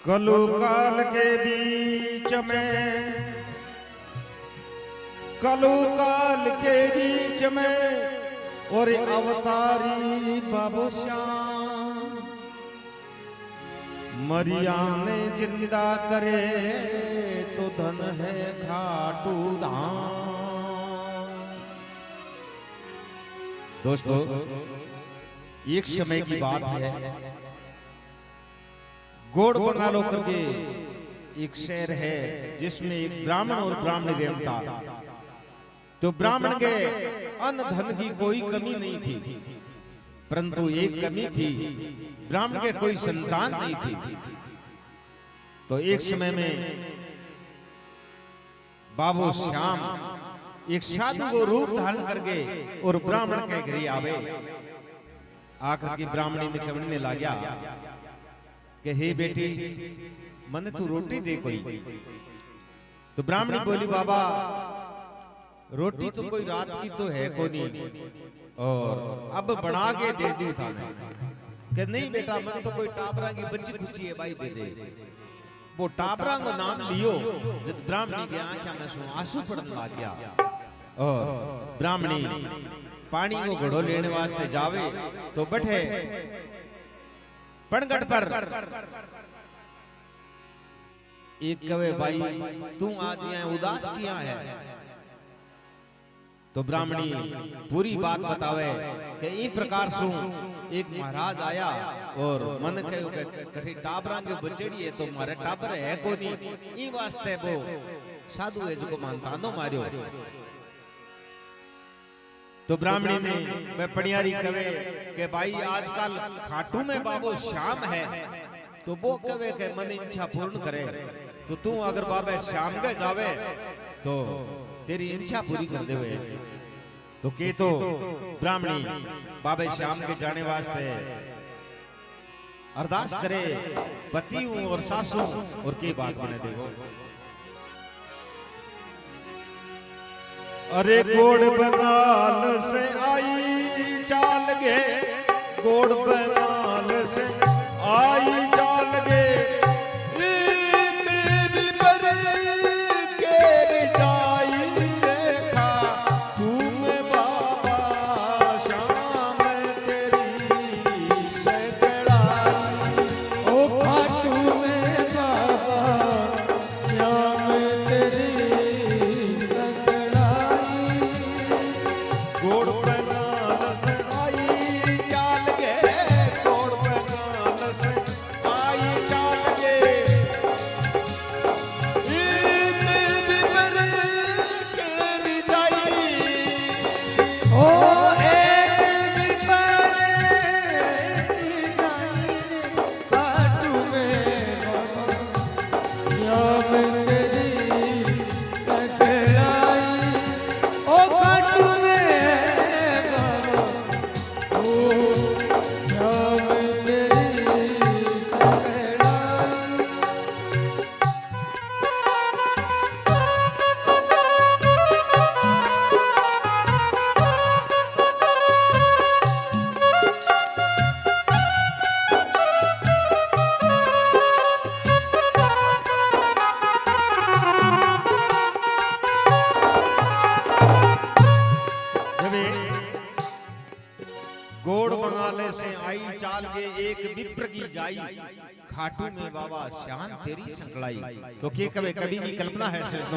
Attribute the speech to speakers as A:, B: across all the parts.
A: कलु काल के बीच में, कलु काल के बीच में और अवतारी बाबू श्याम मरिया ने जिंदा करे तो धन है खाटू धाम। दोस्तों एक समय की बात है, गोड़ बंगालो करके एक शहर है जिसमें एक ब्राह्मण और ब्राह्मणी रहता। तो ब्राह्मण के अन्न धन की कोई कमी नहीं थी, परंतु एक कमी थी, ब्राह्मण के कोई संतान नहीं थी। तो एक समय में बाबू श्याम एक साधु को रूप धारण करके और ब्राह्मण के घर आवे। आकर के ब्राह्मणी ने कहने लगा कि हे बेटी मन तू रोटी दे कोई। तो ब्राह्मणी बोली बाबा रोटी तो कोई रात की तो है को नहीं, और अब बना के दे दी था। कि नहीं बेटा मन तो कोई टाबरा की बच्ची खुची है भाई दे दे। वो टाबरा को नाम लियो, जब ब्राह्मणी के आंखों में सो आंसू पड़ने लग गया। और ब्राह्मणी पानी को घड़ो लेने वास्ते जावे तो बैठे पणगढ़ पर एक कवे भाई तू आज यहाँ उदास किया है। तो ब्राह्मणी पूरी बात बतावे कि इस प्रकार सु एक महाराज आया और मन कहो कठी टाबरा के बचेड़ी है तो मारे टाबर है को नहीं, ई वास्ते वो साधु है जो मानता नो मारियो। तो ब्राह्मणी ने मैं पणियारी कवे कि भाई आजकल खाटू में बाबू श्याम है, तो वो कवे के मन इच्छा पूर्ण करे। तो तू अगर बाबा श्याम के जावे तो तेरी इच्छा पूरी कर देवे। तो के तो ब्राह्मणी बाबा श्याम के जाने वास्ते अरदास करे पति हूं और सासू और के बात बने देखो। अरे गोड़ बंगाल से आई चाल गे, गोड़ बंगाल से आई चाल गे, खाटू में बाबा श्याम तेरी संकलाई। तो के कवे कभी की कल्पना है सिर्फ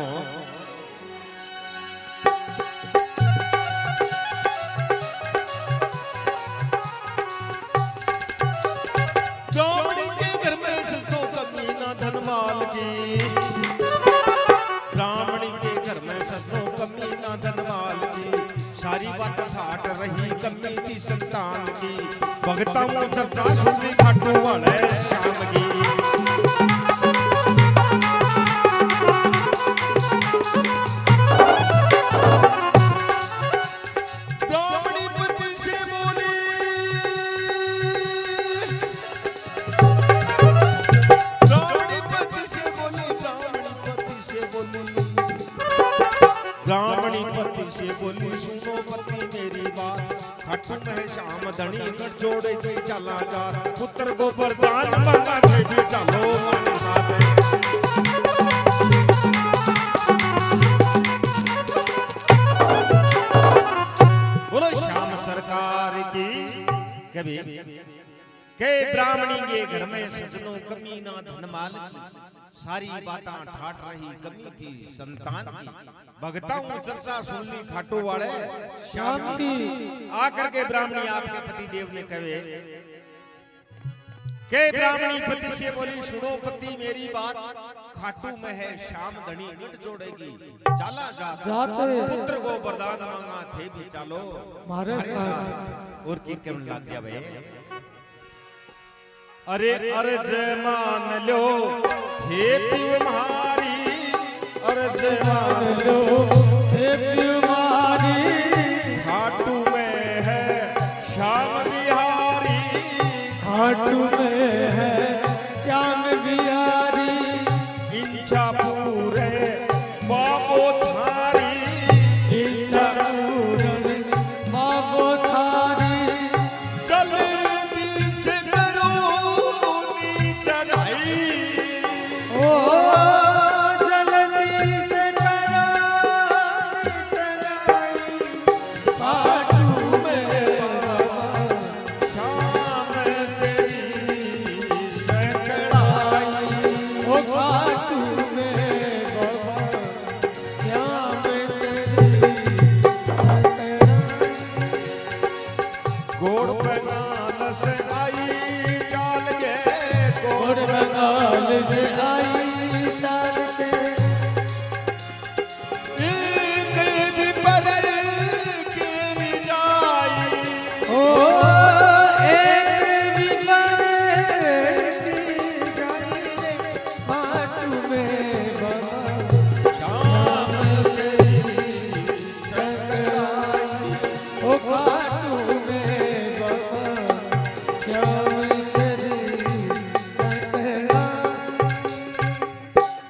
A: ब्राह्मणी के घर में सरसों कमी ना धनमाल की, ब्राह्मणी के घर में सरसों कमी ना धनमाल की, सारी बात ठाट रही कमी थी संतान की। भगता वो चर्चा सुनी खाटू वाले श्याम की। ब्राह्मणी पति से बोली, ब्राह्मणी पति से बोली, ब्राह्मणी पति से बोली, ब्राह्मणी पति से बोली सुनो पति मेरी बात, खाटू में श्याम श्याम धनी कर जोड़ेगी चला जा पुत्र को वरदान मांगा थे भी चलो मारे साथ बोलो श्याम सरकार की कभी के ब्राह्मणी के घर में सजनों कमी ना धन माल की सारी बातें ठाट रही कमी थी संतान की भगताओं चर्चा सुनली खाटू वाले श्याम की आकर के ब्राह्मणी आपके पति देव ने कहे के ब्राह्मणी पति से बोली सुनो पति मेरी बात खाटू में है श्याम धनी गठ जोड़ेगी चला जाते पुत्र को वरदान मांगा थे भी चलो मारे साथ और की कम लग गया भाई अरे अर्ज मान लो थे तुम्हारी अर्ज मान लो थे तुम्हारी खाटू में है श्याम बिहारी खाटू में है श्याम बिहारी इच्छा पूरे बाबो थारी इच्छा पूरे बाबो थारी जल्दी से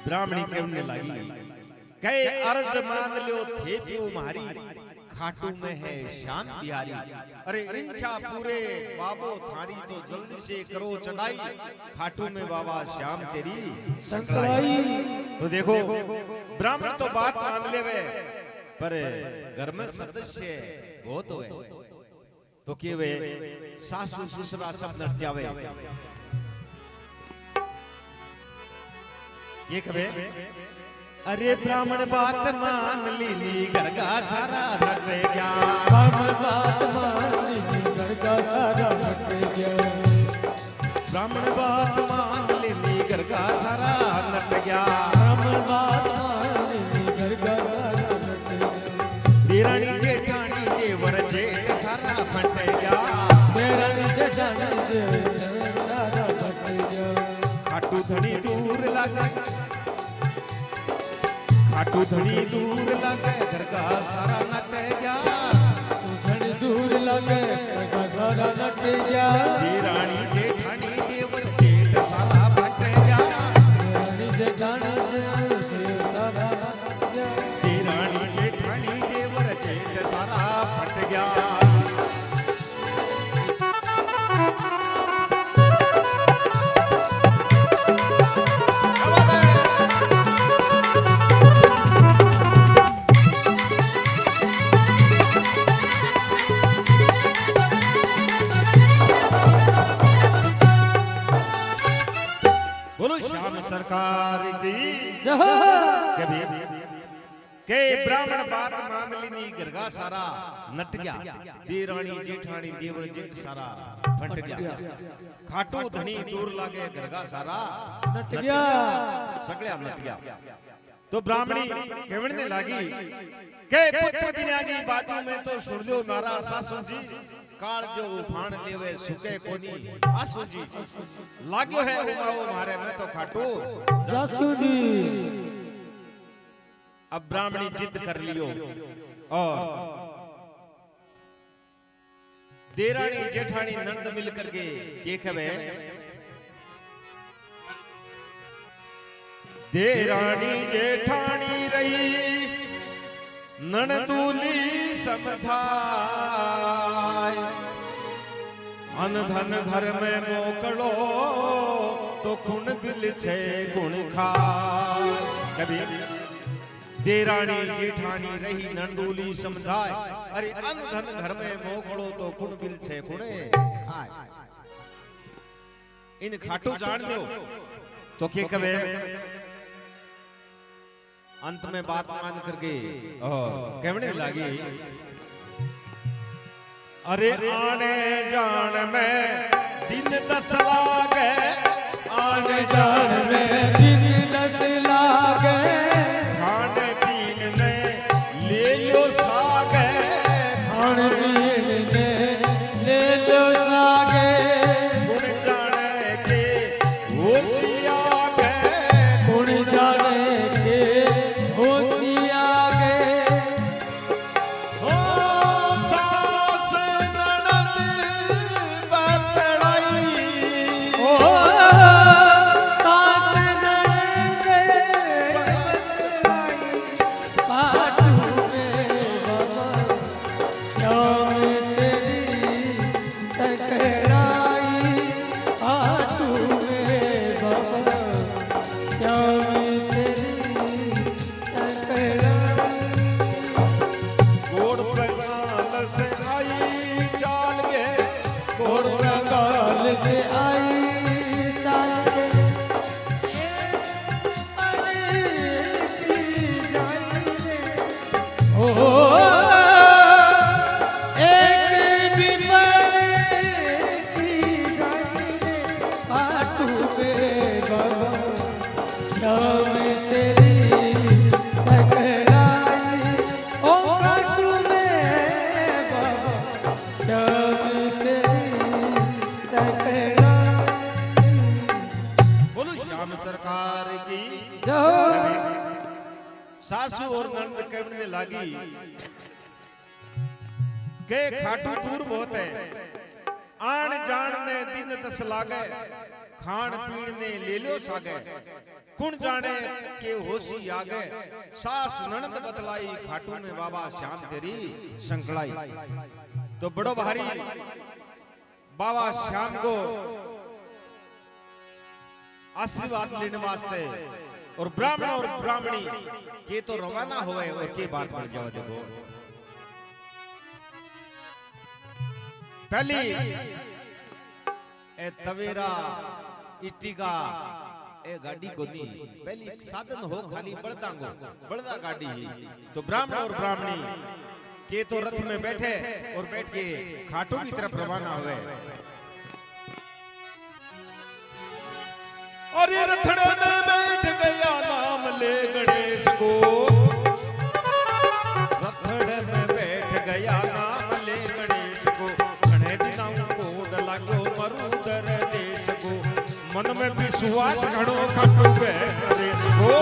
A: ब्राह्मणी कहने लगी कहे अर्ज मान लो थे तुम्हारी खाटू में है श्याम बिहारी अरे इच्छा पूरे बाबो थारी तो जल्दी से करो चढ़ाई खाटू में बाबा श्याम तेरी संकराई तो देखो ब्राह्मण तो बात मान ले वे पर घर में सदस्य बहुत है तो के वे सासू ससुरा सब नट जावे ये कहे अरे ब्राह्मण बात मान लीनी घर का सारा नट गया ब्राह्मण बात मान लीनी घर का सारा नट गया ब्राह्मण बात मान लीनी घर का सारा नट गया ब्राह्मण बात मान लीनी घर का सारा नट गया देरानी जेठानी देवर जेठ सारा फट गया देरानी जेठानी देवर सारा फट गया खाटू धनी दूर लगे खाटू धनी दूर लगे घर का सारा नट गया धनी दूर लगे घर का सारा नट गया देरानी जेठानी देवर जेठ सारा फट गया देरानी जेठानी देवर सारा फट गया देरानी जेठानी देवर जेठ सारा फट गया सरकार की के ब्राह्मण बात मान लीनी गरगा सारा नट गया देरानी जेठानी देवर जेठ सारा फट गया खाटू धनी दूर लागे गरगा सारा नट गया सगळ्या नट गया तो ब्राह्मणी कहने लगी के पुत्र बिनागी बाजू में तो सुन लो मारा सासू जी काल जो उफान लेवे सुके कोनी आसू जी लाग्यो है उमाओ मारे में तो खाटू जासू जी अब ब्राह्मणी जिद कर लियो और देरानी जेठानी नंद मिल करके के खवे देरानी जेठानी रही ननदूली समझाए अन धन घर में मोकलो तो कुण बिल छे गुण खा। कभी देरानी जेठानी रही नंदोली समझाए, अरे अन धन घर में मोकलो तो कुण बिल छे गुणे खाए। इन खाटू जान दो तो के कवे अंत में बात मान करके और कहने लगी, अरे आने जान में दिन 10 लागे, आने जान में
B: दिन 10 लागे,
A: खाने पीने ने ले लो सागे,
B: खाने पीने ने ले लो सागे,
A: गुण जाने के होशिया गे,
B: गुण जाने के होशिया गे।
A: हो सास ननद बतलाई,
B: ओ सास ननद बतलाई, पाटू में बाबा श्याम तेरी टकराई, पाटू में बाबा श्याम तेरी टकराई।
A: गोड़ पे गाल से आई चाल गे, गोड़ पे
B: गाल से आई चाल के, अरे की जाई रे, ओ एक विपल की जाई रे, पाटू पे बाबा श्याम तेरी टकराई, ओ पाटू में बाबा श्याम तेरी टकराई।
A: बोलो श्याम सरकार की।
B: जो
A: सासू और नंद कहने लगी के खाटू दूर बहुत है, आन जान ने दिन 10 लागे, खान पीन ने ले लो सागे, कुण जाने के होशी आगे, सास ननद बतलाई, खाटू में बाबा श्याम तेरी संकलाई। तो बड़ो भारी बाबा श्याम को आशीर्वाद लेने वास्ते और ब्राह्मण और ब्राह्मणी के तो रवाना हुए और के बात बन जाओ। देखो पहली ए तवेरा इटिका ए गाड़ी को नहीं, पहली एक साधन हो खाली बड़दांगो बड़दा गाड़ी ही। तो ब्राह्मण और ब्राह्मणी के तो रथ में बैठे और बैठ के खाटू की तरफ रवाना हुए। और ये रथड़े में बैठ गया नाम ले गणेश को, रथड़े में बैठ गया नाम ले गणेश को, घणे दिनां कोड लाग्यो मरुदर देश को, मन में विश्वास घणो खाटू बे नरेश को।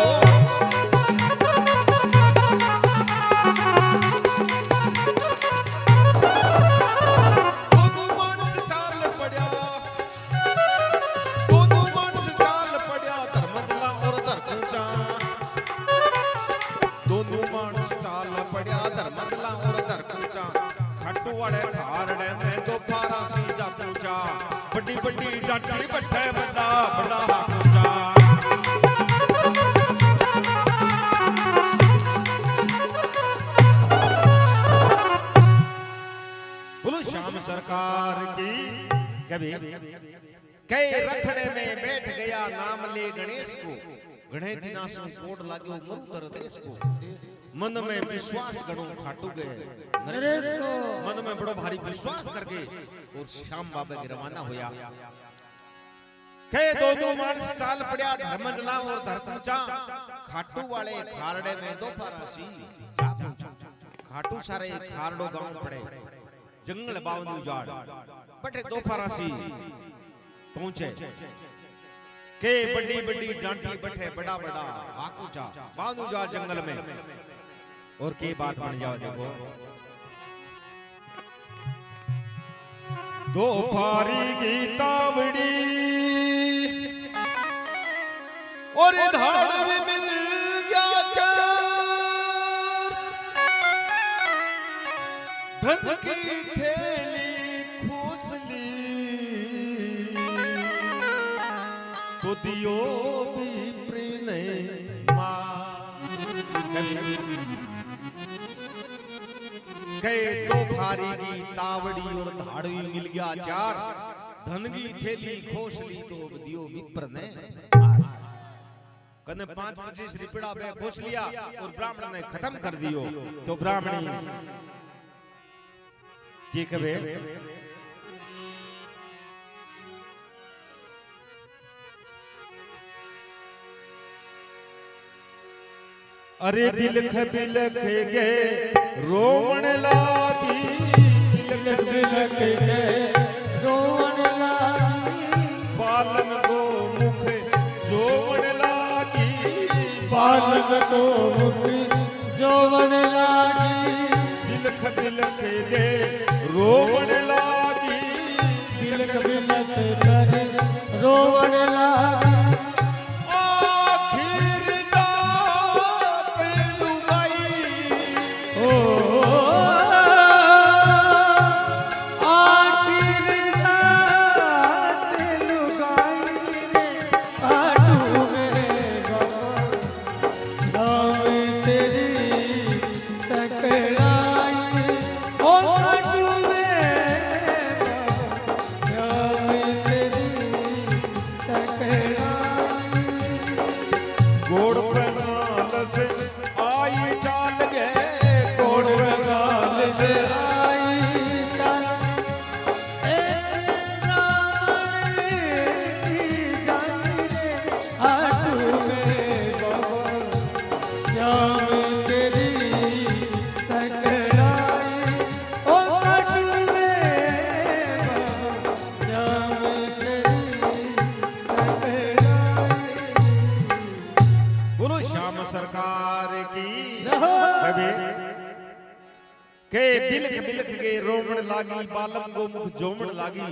A: बड़ी बड़ी जाटी बैठे बड़ा बड़ा हाकूचा, बोलो श्याम सरकार की। कभी कई रथड़े में बैठ गया नाम ले गणेश को, घणे दिना सु कोड लाग्यो मरुदर देश को, मन में विश्वास गणो खाटू गए नरेश को, मन में बड़ो भारी विश्वास करके और श्याम बाबा के रवाना होया। के दो मानस चाल पड़या धर्मजला और धरतूचा, खाटू वाले खारड़े में दो पारासी जा पहुंचा। खाटू सारे खारड़ो गांव पड़े, जंगल बावनी उजाड़ बटे दो पारासी पहुंचे। के बड़ी बड़ी जांटी बैठे बड़ा बड़ा हाकूचा बावनी उजाड़ जंगल में। और के बात बन जाओ। देखो दो फारी गीतावड़ी और धाड़ में मिल गया चार, धन की थैली खोस ली बुद्धियो विप्र ने कहे दो फारी की तावड़ी और धाड़ी मिल गया चार धन की थैली खोसली तो बुद्धियो विप्र ने कने 5-25 रिपड़ा बे खोस लिया और ब्राह्मण ने खत्म कर दियो तो ब्राह्मणी की कहे अरे बिलख बिलख गे रोवण लागी बिलख बिलख गे
B: रोवण लागी
A: बालन को मुख जोवण लागी
B: बालन को मुख जोवण लागी
A: बिलख बिलख गे रोवण लागी
B: बिलख बिलख करे रोवण लागी
A: सरकार की के बिलख बिलख के रोवण लागी बालम को मुख जोवण लागी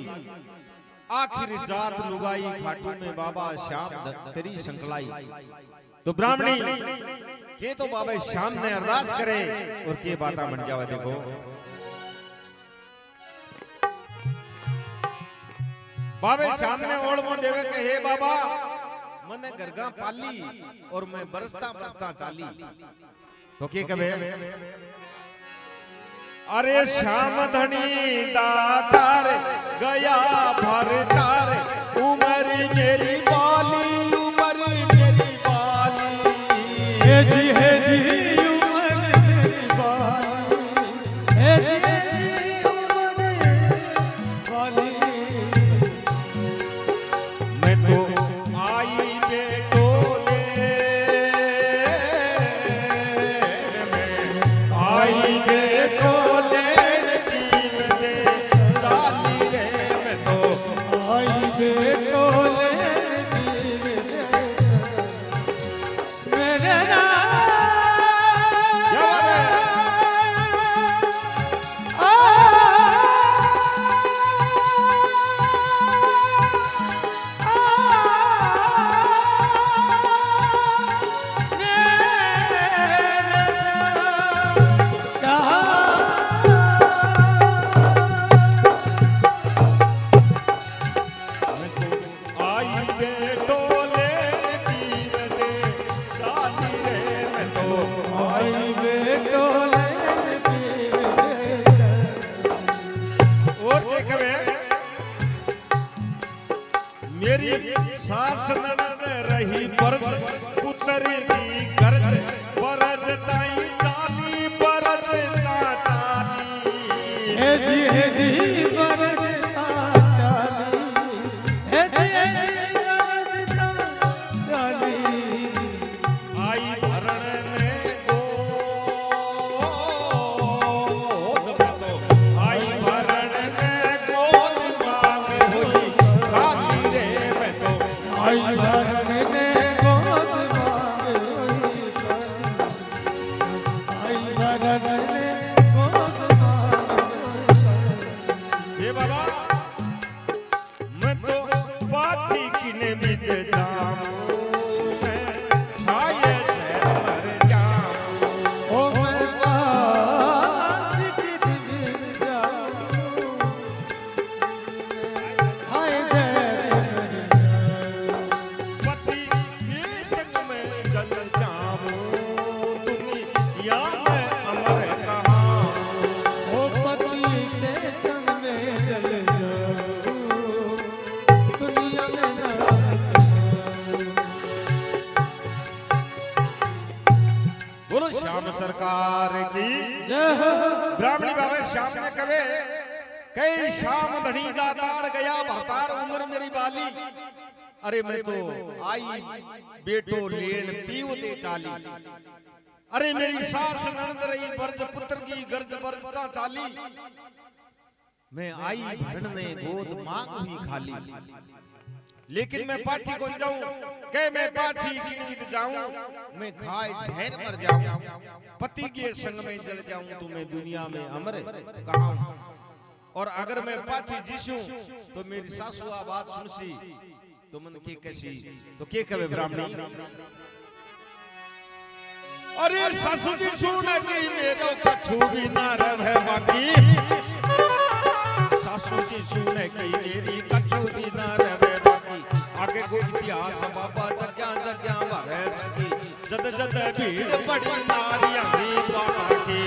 A: आखिर जात लुगाई खाटू में बाबा श्याम तेरी संकलाई तो ब्राह्मणी के तो बाबा श्याम ने अरदास करे और के बाता बन जावे देखो बाबा श्याम ने ओढ़ देवे के हे बाबा मने गरगा पाली और मैं बरसता बरसता चाली तो के कहे अरे श्याम धनी दातार गया भर तार उमर मेरी बाली उमर मेरी बाली
B: हे जी उमर मेरी बाली हे जी उमर बाली
A: मैं तो सास ननद रही परज पुत्र की गरज बरज ताई चाली बरज ता चाली
B: हे जी बरज ता चाली हे जी बरज ता चाली
A: आई भरण ने गोद में तो आई भरण ने गोद मांग होई खाती रे मैं तो
B: आई भरण ने गोद मांग होई आई भरण ने गोद मांग
A: हे बाबा मैं तो पाछी किने बीत जाऊं मैं खाए शहर मर जाऊं
B: ओ मैं पाछी किने बीत जाऊं हाय जय
A: सरकार की
B: जय हो
A: ब्राह्मणी बाबा श्याम ने कहे कई शाम धनी दातार गया भरतार उम्र मेरी बाली। अरे मैं तो आई बेटो लेन पीव दे चाली। अरे मेरी सास ननद रही बरज पुत्र की गर्ज बरजता चाली। मैं आई भरने गोद मांग हुई खाली। लेकिन मैं पाछी कौन जाऊं के मैं पाछी किन जाऊं। मैं खाए जहर मर जाऊं पति के संग में जल जाऊं तो मैं दुनिया में अमर कहां। और अगर मैं पाछी जिसू तो मेरी सासू बात सुनसी तो मन के कैसी तो के कहे ब्राह्मणी। अरे सासू जी सुन के मेरो कछु भी ना रहे बाकी। सासू जी सुन के मेरी कछु भी ना रहे बाकी। आगे को इतिहास बाबा जग्या जग्या भरे सकी। जद जद भीड़ पड़ी नारियां भी बाबा की।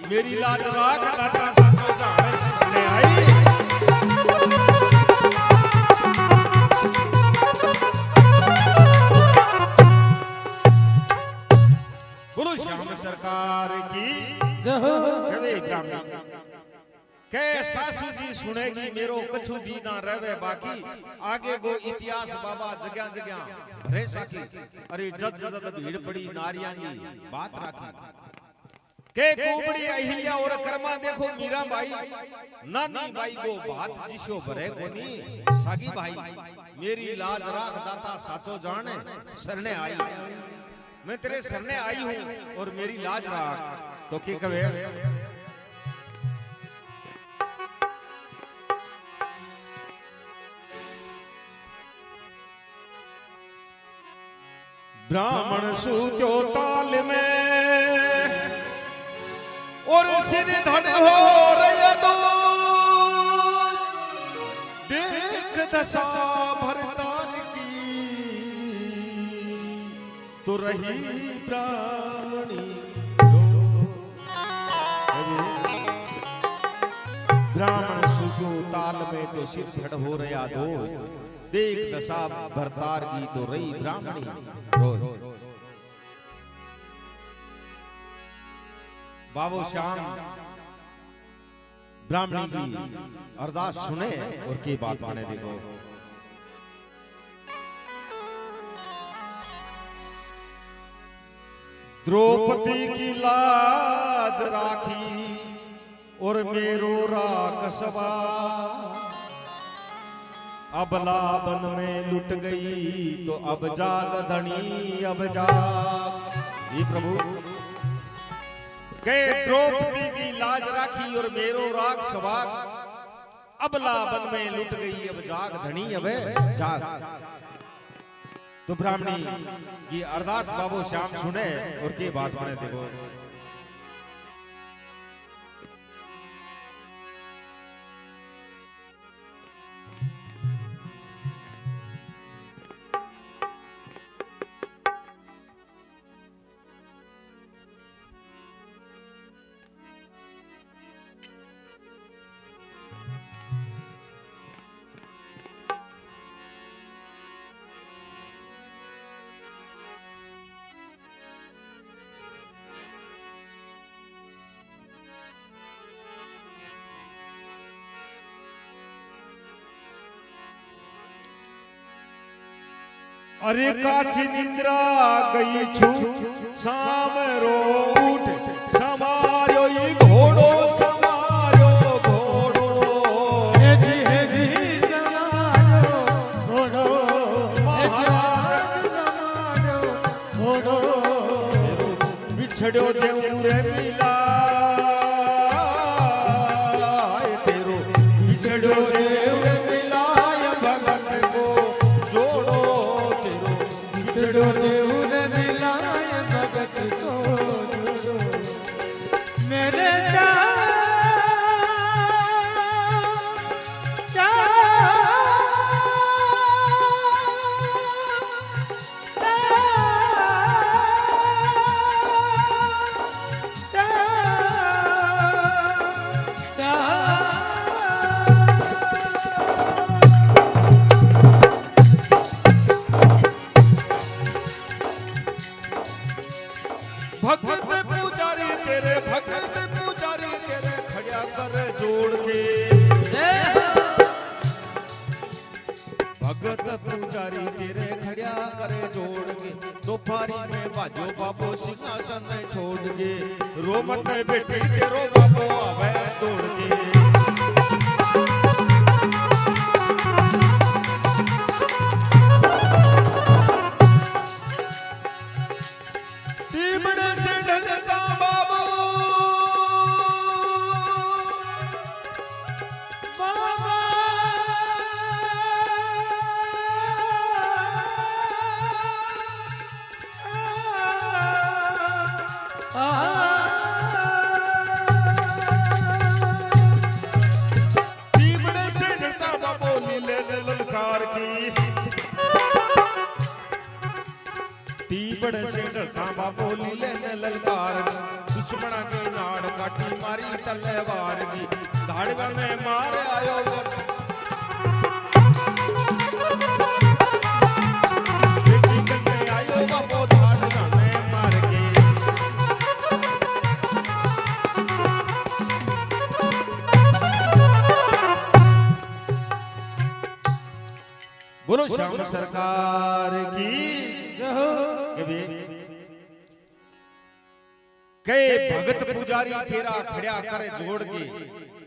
A: मेरी लाज राख दाता सासो जाने सामने आई। बोलो श्याम सरकार की कहे ब्राह्मणी के सासू जी सुनेगी मेरो कछु जी ना रहे बाकी। आगे गो इतिहास बाबा जग्या जग्या रह सकी। अरे जद जद भीड़ पड़ी नारियां की बात राखी। के कुबड़ी अहिल्या और कर्मा देखो मीरा बाई। नानी बाई को बात जिसो भरे कोनी सागी भाई। मेरी लाज राख दाता साचो जाने सरने आई। मैं तेरे सरने आई हूं और मेरी लाज राख तो के कहे। ब्राह्मण सूत्यो ताल में और सिर धड़ हो रहा दो। देख दशा भरतार की तो रही ब्राह्मणी ब्राह्मण सूत्यो ताल में तो सिर धड़ हो रहा दो। देख दशा भरतार की तो रही ब्राह्मणी रो। बाबू श्याम ब्राह्मणी की अरदास सुने और की बात माने देखो। द्रौपदी की लाज राखी और मेरो राख सवा। अबला बन में लुट गई तो अब जाग धनी अब जाग। ये प्रभु के द्रौपदी की लाज राखी और मेरो राग सवाग। अबला बन में लुट गई अब जाग धनी अब जाग। तो ब्राह्मणी की अरदास बाबू श्याम सुने और के बात माने देखो। अरे काची निंद्रा गई छू शाम रो उठ समारो ई घोड़ो समारो घोड़ो
B: हे जी समारो घोड़ो महाराज समारो छोड़ो
A: बिछड़ो देऊ रे मिला तेरो बिछड़ो देऊ रे मिला भगत को जोड़ो तेरो
B: बिछड़ो देव रे मिलाय भगत को जोड़ो मेरे
A: बाजो बाबो सिंहासन छोड़ के रो मत बेटी तेरो बाबो आवे दौड़ के तीमड़े से ढलता बाबू तीबड़ से डरता बाबोली लेने ललकार दुश्मना के नाड़ काटी मारी तलवार की धाड़वा में मार आयो बेटी कन्ने आयो बाबो धाड़वा में मार के बोलो श्याम सरकार की कई भगत पुजारी तेरा खड़ा करे जोड़ के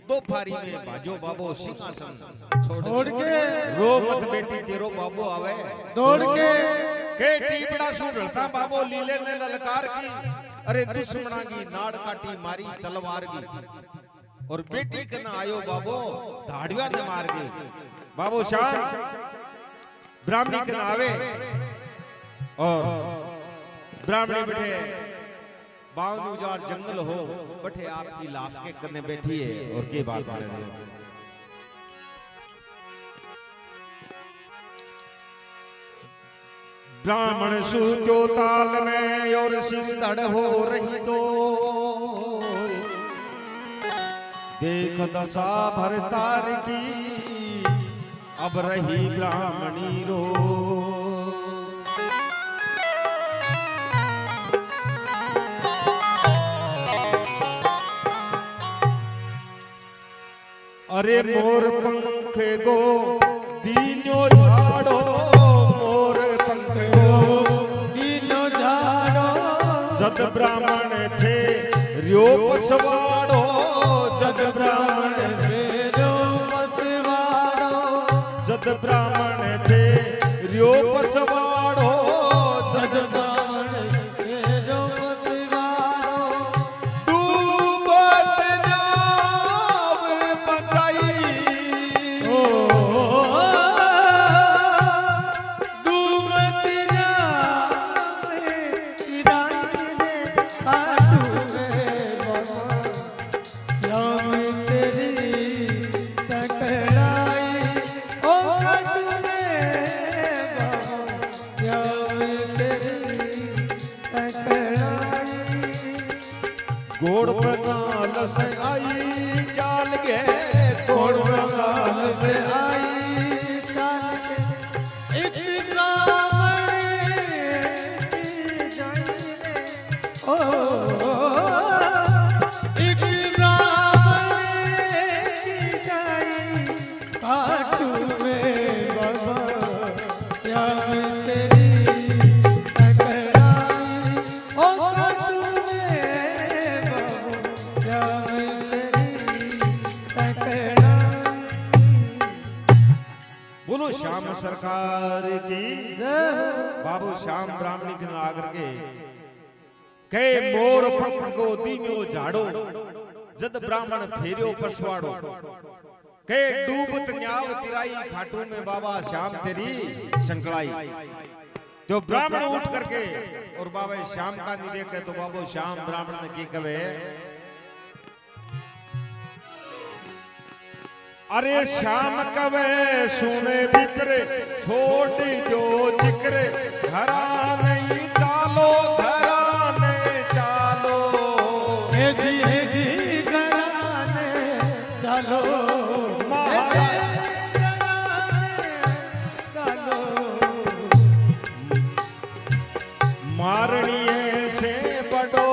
A: दो फारी में बाजो बाबो सिंहासन छोड़ के रो मत बेटी तेरो बाबो आवे
B: दौड़ के
A: टीपड़ा सुनता बाबो लीले ने ललकार की अरे दुश्मना की नाड़ काटी मारी तलवार की और बेटी के ना आयो बाबो धाड़िया ने मार के बाबो श्याम ब्राह्मणी के ना आवे और ब्राह्मणी बैठे बावन उजाड़ जंगल हो बैठे आपकी लाश के कने बैठी है और के बात मारे ब्राह्मण सूत्यो ताल में और सिर धड़ हो रही तो देख दशा भरतार की अब रही ब्राह्मणी रो अरे मोर पंख गो दीनो झाड़ो मोर पंख गो
B: दीनो झाड़ो
A: जद ब्राह्मण थे रियो पसवाड़ो जद ब्राह्मण थे
B: रो पसवाड़ो
A: जद ब्राह्मण थे रियो पसवाड़ो
B: जद ब्राह्मण थे रो पसवाड़ो
A: डूबत जाव बचाई
B: ओ डूबत जाए किराए ने आंसू में बाबा श्याम तेरी सकड़ाई ओ खाटू में बाबा श्याम तेरी सकड़ाई
A: गोड़ बंगाल से आई चाल गे गोड़ बंगाल से
B: आई चाल के एक ब्राह्मण जाई ओ एक ब्राह्मण जाई काटू में बाबा श्याम तेरी सकड़ाई ओ काटू में बाबा श्याम तेरी सकड़ाई
A: बोलो श्याम सरकार की बाबू श्याम ब्राह्मणी किन आकर के के मोर पंख को दीन्यो झाड़ो जद ब्राह्मण फेरियो पछवाड़ो के डूबत न्याव तिराई खाटू में बाबा श्याम तेरी संकलाई। तो ब्राह्मण उठ करके और बाबा श्याम का नहीं देखे तो बाबू श्याम ब्राह्मण ने की कवे अरे श्याम कवे सुने बिक्रे छोटी जो जिक्रे घरा नहीं चालो घरा नहीं चालो
B: हे जी घराने चालो चालो
A: मारणिए से बड़ो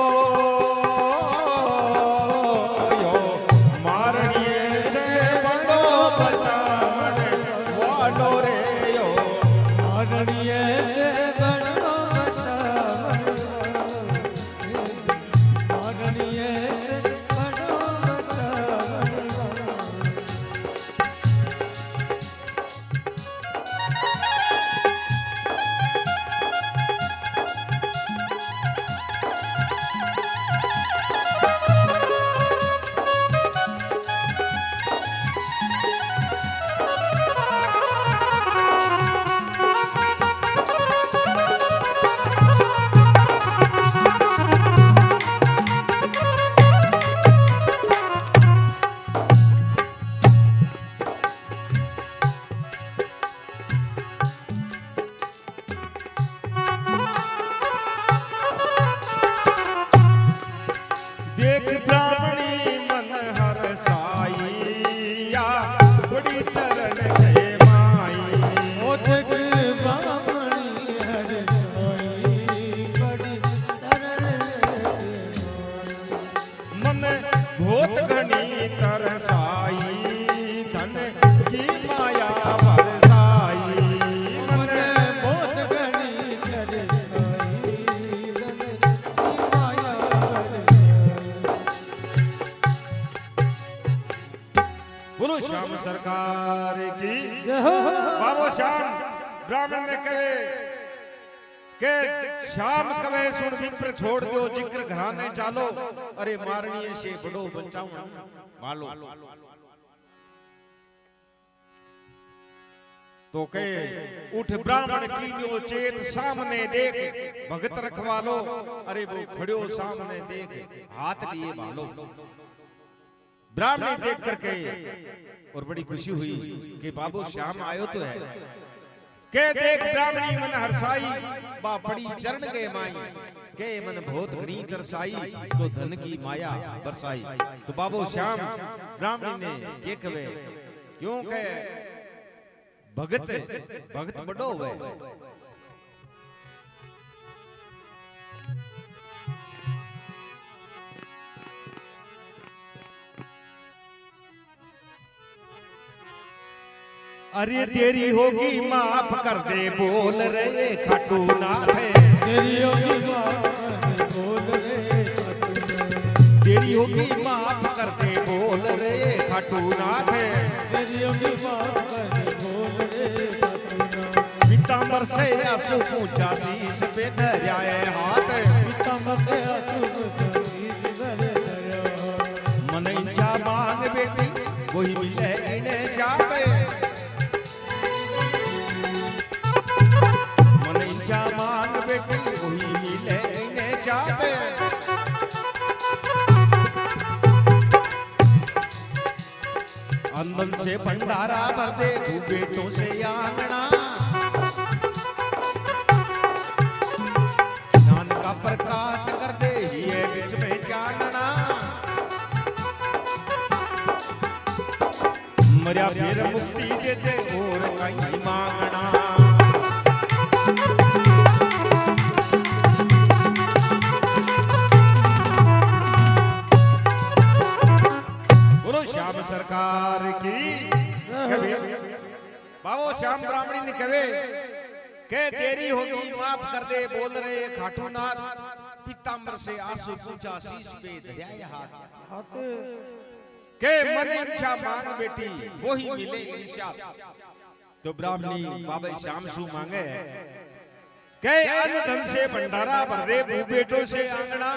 A: श्याम सरकार की बाबू श्याम ब्राह्मण ने कहे के श्याम कवे सुन विप्र छोड़ दो जिक्र घराने चालो अरे मारणी से बड़ो बचाऊ मालो तो के उठ ब्राह्मण कीन्यो चेत सामने देख भगत रखवालो अरे वो खड़ो सामने देख हाथ लिए भालो। ब्राह्मण देख करके और बड़ी खुशी हुई कि बाबू श्याम आयो तो है के देख ब्राह्मणी मन हरसाई बा पड़ी चरण के माई के मन बहुत घनी तरसाई तो धन की माया बरसाई। तो बाबू श्याम ब्राह्मणी ने के कवे क्यों के भगत भगत बड़ो हुए अरे तेरी होगी माफ कर दे बोल रहे खाटू नाथ
B: तेरी होगी माफ कर दे बोल रहे
A: तेरी होगी माफ कर दे बोल रहे खाटू नाथ
B: तेरी होगी माफ कर दे बोल रहे
A: पीतांबर से आंसू पूछा शीश पे धराए हाथ
B: पीतांबर से आंसू पूछा शीश पे धराए
A: मन इच्छा मांग बेटी वही मिले इन्हें शाप मांग बेटी वही मिले इन्हें शाप अंदन से भंडारा भर दे बेटों से आंगना ज्ञान का प्रकाश कर दे ये बीच में चांदना मरिया फिर मुक्ति दे दे और कहीं मांगना। श्याम सरकार की बाबू श्याम ब्राह्मणी ने कहे के देरी होगी माफ कर दे बोल रहे खाटू नाथ पीतांबर से आंसू पूछा शीश पे धराए हाथ के मन इच्छा मांग बेटी वही मिले ईर्ष्या। तो ब्राह्मणी बाबा श्याम सु मांगे कहे अन्न धन से भंडारा भर दे, भू बेटों से आंगना,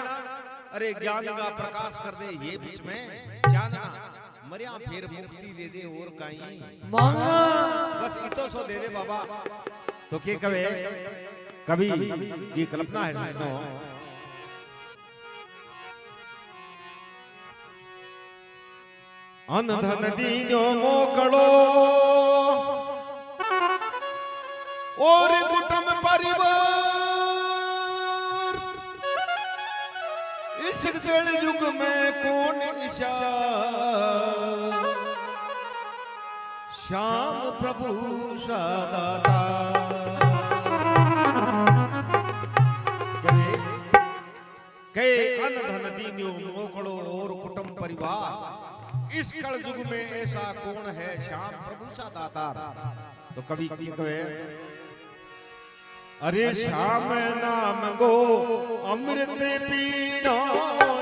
A: अरे ज्ञान का प्रकाश कर दे ये बीच में चांदना, मरिया फिर मुक्ति दे दे और कहीं
B: मांगा
A: बस इतो सो दे दे बाबा। तो के कवे कवि की कल्पना है सुनो, अन्न धन दीनो मोकड़ो और कुटुंब परिवार, इस जल युग में कौन ईशा, श्याम प्रभु सदाता। कहे अन्न धन दीनो मोकड़ो और कुटुंब परिवार, इस कल युग में ऐसा कौन है श्याम प्रभु सा दातार। तो कवि कहे अरे श्याम नाम गो अमृत पीनो,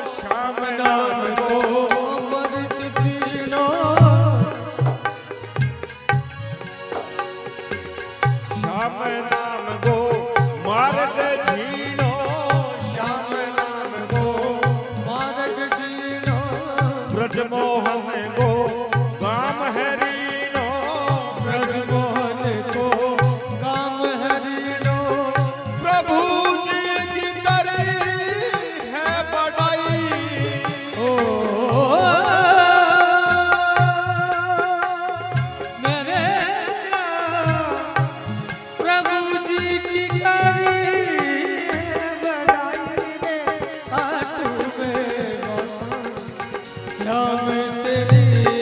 A: श्याम नाम गो
B: अमृत पीनो,
A: श्याम नाम गो मार्ग झीनो, श्याम नाम गो
B: मार्ग जीनो,
A: ब्रजमोहन गो गाम हरीनो,
B: ब्रजमोहन को काम हरिनो,
A: प्रभु जी की करी है बड़ाई,
B: ओ मेरे प्रभु जी की करी बड़ाई रे, हाथ में मौत श्याम तेरी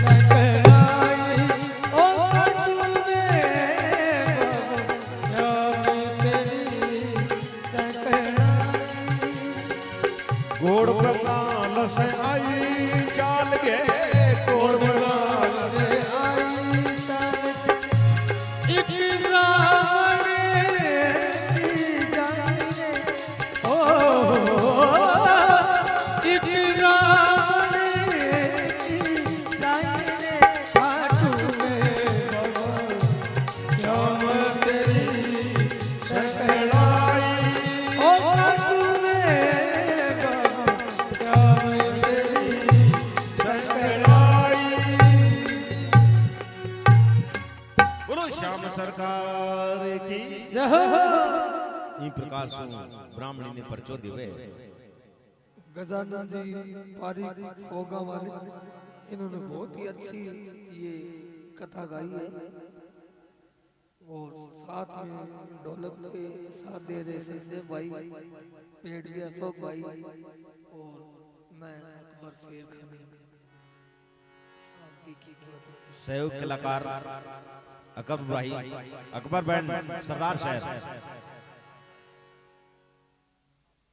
B: सकलाई, ओ हाथ में श्याम तेरी सकलाई।
A: गोड़ प्रकाल से आई चाल गे, गोड़ प्रकाल से श्याम तेरी सकलाई, बोलो श्याम सरकार की। इन प्रकार से ब्राह्मणी ने परचो दिवे।
B: गजानन जी पारिक फोगा वाले, इन्होंने बहुत ही अच्छी ये कथा गाई है, और साथ में ढोलक के साथ दे रहे संजय भाई, पेड़ भी अशोक भाई, और मैं अकबर शेर खानी आपकी कीमत
A: सहयोग कलाकार अकबर भाई, अकबर बैंड सरदार शहर।